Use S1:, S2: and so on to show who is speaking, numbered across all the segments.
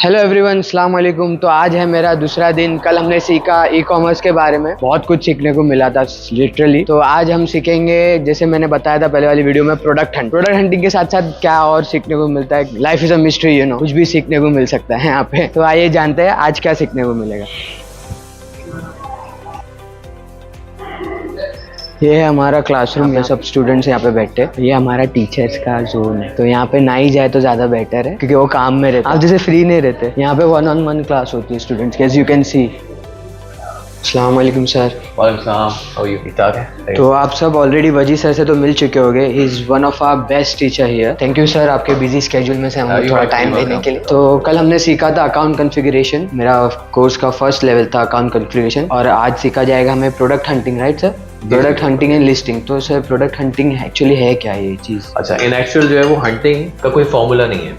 S1: Hello everyone, अस्सलाम वालेकुम। तो आज है मेरा दूसरा दिन। कल हमने सीखा ई कॉमर्स के बारे में, बहुत कुछ सीखने को मिला था लिटरली। तो आज हम सीखेंगे, जैसे मैंने बताया था पहले वाली वीडियो में, प्रोडक्ट हंटिंग के साथ साथ क्या और सीखने को मिलता है। Life is a mystery, you know, कुछ भी सीखने को मिल सकता है यहाँ पे। तो आइए जानते हैं आज क्या सीखने को मिलेगा। ये है हमारा क्लासरूम, ये सब स्टूडेंट्स यहाँ पे बैठे हैं। ये हमारा टीचर्स का जोन है, तो यहाँ पे ना ही जाए तो ज्यादा बेटर है, क्योंकि वो काम में रहते हैं। आप जैसे फ्री नहीं रहते। यहाँ पे 1-on-1 क्लास होती है स्टूडेंट्स की, एज यू कैन सी। अस्सलाम वालेकुम सर। तो आप सब ऑलरेडी वजी सर से तो मिल चुके होंगे। He is one of our best teacher here. Thank you sir, आपके बिजी स्केड्यूल में से हमें थोड़ा टाइम देने के लिए। तो कल हमने सीखा था अकाउंट कॉन्फ़िगरेशन। मेरा कोर्स का फर्स्ट लेवल था अकाउंट कॉन्फ़िगरेशन, और आज सीखा जाएगा हमें product hunting, right sir? Product hunting and listing. तो सर प्रोडक्ट हंटिंग एक्चुअली है क्या ये चीज?
S2: अच्छा, इन एक्चुअल जो है वो हंटिंग का कोई फॉर्मूला नहीं है,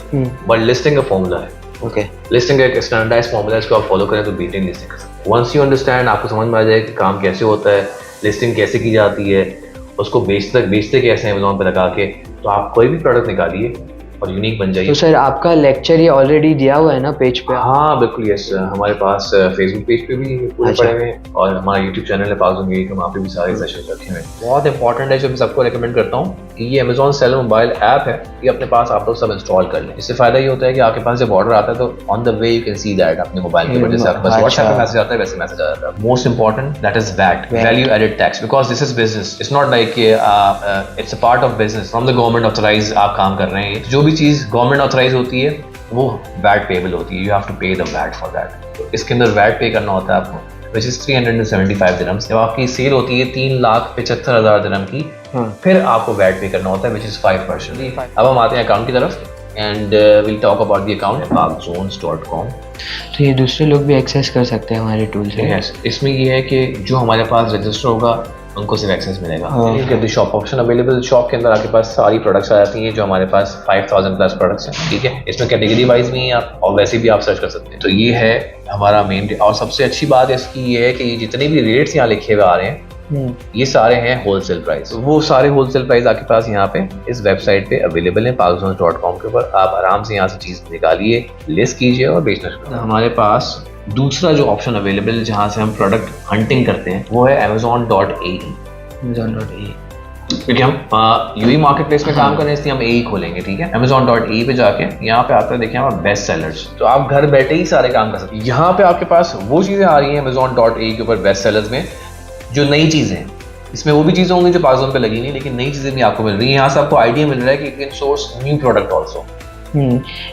S2: बट लिस्टिंग का फॉर्मूला है।
S1: ओके,
S2: लिस्टिंग का एक स्टैंडर्डाइज्ड फॉर्मूला है, इसको आप फॉलो करें तो बीटिंग लिस्टिंग कर सकते हैं। वंस यू अंडरस्टैंड, आपको समझ में आ जाए कि काम कैसे होता है, लिस्टिंग कैसे की जाती है, उसको बेचते कैसे हैं अमेज़न पे लगा के, तो आप कोई भी प्रोडक्ट निकालिए और यूनिक बन जाइए।
S1: तो सर आपका लेक्चर ये ऑलरेडी दिया हुआ है ना पेज पे?
S2: हाँ बिल्कुल, यस। हमारे पास फेसबुक पेज पे भी पूरे पड़े हुए हैं, और हमारा यूट्यूब चैनल है पागज़ोन गेट, वहाँ पे भी सारे सेशन रखे हुए हैं। बहुत इंपॉर्टेंट है, जो मैं सबको रिकमेंड करता हूँ कि ये अमेज़न सेलर मोबाइल ऐप है, ये अपने पास आप लोग सब इंस्टॉल कर लें। इससे फायदा ये होता है कि आपके पास जब ऑर्डर आता है तो on the way you can see that अपने मोबाइल के ऊपर, जैसे आपके पास व्हाट्सएप पे मैसेज आता है वैसे मैसेज आ जाता है। Most important that is VAT, value added tax, because this is business. It's not like it's a part of business. From the government authorise आप काम कर रहे हैं, जो भी चीज गवर्नमेंट ऑथराइज होती है वो वैट पेबल होती है। यू हैव टू पे द वैट फॉर दैट। तो इसके अंदर वैट पे करना होता है आपको, which is 375 दिरहम्स। जब आपकी सेल होती है 3,75,000 दिरहम की, फिर आपको वैट पे करना होता है, which is 5%। अब हम आते हैं अकाउंट की तरफ, and we'll talk about the account pakzones.com।
S1: तो ये दूसरे लोग भी एक्सेस कर सकते हैं हमारे टूल से?
S2: yes, इसमें ये है कि जो हमारे पास रजिस्टर होगा उनको सिर्फ एक्सेस मिलेगा। शॉप ऑप्शन अवेलेबल, शॉप के अंदर आपके पास सारी प्रोडक्ट्स आ जाती हैं, जो हमारे पास 5000 प्लस प्रोडक्ट्स हैं, ठीक है। इसमें कैटेगरी वाइज नहीं है, आप और वैसे भी आप सर्च कर सकते हैं। तो ये है हमारा मेन, और सबसे अच्छी बात इसकी ये है कि ये जितने भी रेट्स यहाँ लिखे हुए आ रहे हैं, ये सारे हैं होलसेल प्राइस। वो सारे होलसेल प्राइस आपके पास यहाँ पे इस वेबसाइट पे अवेलेबल है pakzones.com के ऊपर। आप आराम से यहाँ से चीज निकालिए, लिस्ट कीजिए और बेचना शुरू करिए। हमारे पास दूसरा जो ऑप्शन अवेलेबल है जहाँ से हम प्रोडक्ट हंटिंग करते हैं, वो है amazon.ae। क्योंकि हम यूई मार्केट प्लेस में काम कर रहे हैं, इसलिए हम AE खोलेंगे, ठीक है। amazon.ae पे जाके यहाँ पे आता है, देखिए हमारा बेस्ट सेलर्स। तो आप घर बैठे ही सारे काम कर सकते हैं। यहाँ पे आपके पास वो चीजें आ रही हैं amazon.ae के ऊपर बेस्ट सेलर्स में, जो नई चीजें हैं। इसमें वो भी चीजें होंगी जो पागज़ोन पे लगी नहीं, लेकिन नई चीजें भी आपको मिल रही है। यहाँ से आपको आइडिया मिल रहा है कि you can source new product also.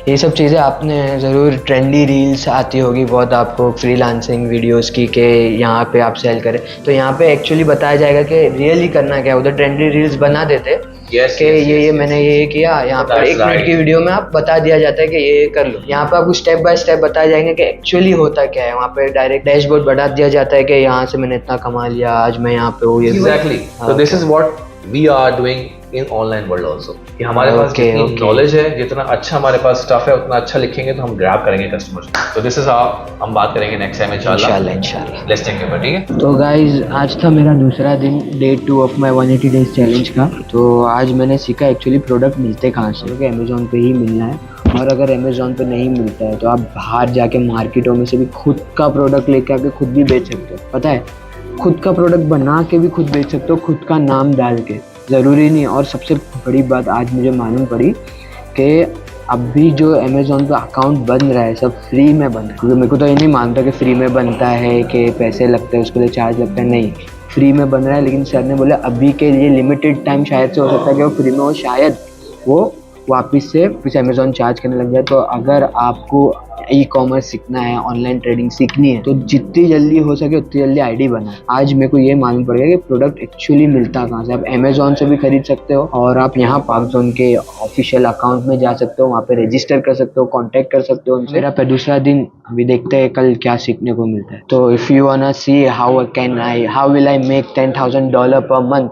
S1: ये सब चीज़ें आपने ज़रूर, ट्रेंडी रील्स आती होगी बहुत आपको फ्रीलांसिंग वीडियोस की, के यहाँ पे आप सेल करें। तो यहाँ पे एक्चुअली बताया जाएगा कि रियली करना क्या है। उधर ट्रेंडी रील्स बना देते कि ये मैंने ये किया, यहाँ पर 1 मिनट की वीडियो में आप बता दिया जाता है कि ये कर लो। यहाँ पे आपको स्टेप बाय स्टेप बताया जाएंगे कि एक्चुअली होता क्या है। वहाँ पे डायरेक्ट डैशबोर्ड बता दिया जाता है कि यहाँ से मैंने इतना कमा लिया, आज मैं यहाँ पे हूँ।
S2: Exactly, so this is what we are doing in online world also. कि हमारे पास जितनी नॉलेज है, जितना अच्छा हमारे पास स्टफ है, उतना अच्छा लिखेंगे तो हम ग्रैब करेंगे कस्टमर्स। तो दिस इज हम बात करेंगे नेक्स्ट टाइम इंशाल्लाह लिस्टिंग के ऊपर, ठीक है।
S1: तो गाइज आज था मेरा दूसरा दिन, day 2 of my 180 days challenge का। तो आज मैंने सीखा एक्चुअली प्रोडक्ट मिलते कहाँ से, क्योंकि अमेज़ॉन पे ही मिलना है। और अगर अमेज़ॉन पे नहीं मिलता है तो आप बाहर जाके मार्केटों में से भी खुद का प्रोडक्ट लेके आके खुद भी बेच सकते हो। पता है, खुद का प्रोडक्ट बना के भी खुद बेच सकते हो, खुद का नाम डाल के। ज़रूरी नहीं। और सबसे बड़ी बात आज मुझे मालूम पड़ी कि अभी जो अमेज़ॉन पे अकाउंट बन रहा है सब फ्री में बन रहा है। क्योंकि मेरे को तो ये नहीं मानता कि फ्री में बनता है, कि पैसे लगते हैं उसके लिए, चार्ज लगता है। नहीं, फ्री में बन रहा है। लेकिन सर ने बोला अभी के लिए लिमिटेड टाइम शायद से हो सकता है कि वो फ्री में हो, शायद वो वापस से कुछ अमेज़ॉन चार्ज करने लग जाए। तो अगर आपको ई कॉमर्स सीखना है, ऑनलाइन ट्रेडिंग सीखनी है, तो जितनी जल्दी हो सके उतनी जल्दी आईडी बनाए। आज मेरे को ये मालूम पड़ गया कि प्रोडक्ट एक्चुअली मिलता कहाँ से। आप अमेज़ॉन से भी खरीद सकते हो, और आप यहाँ पागज़ोन के ऑफिशियल अकाउंट में जा सकते हो, वहाँ पे रजिस्टर कर सकते हो, कॉन्टैक्ट कर सकते हो उनसे। मेरा पे दूसरा दिन, अभी देखते हैं कल क्या सीखने को मिलता है। तो if you वांना see how will I make $10,000 per month,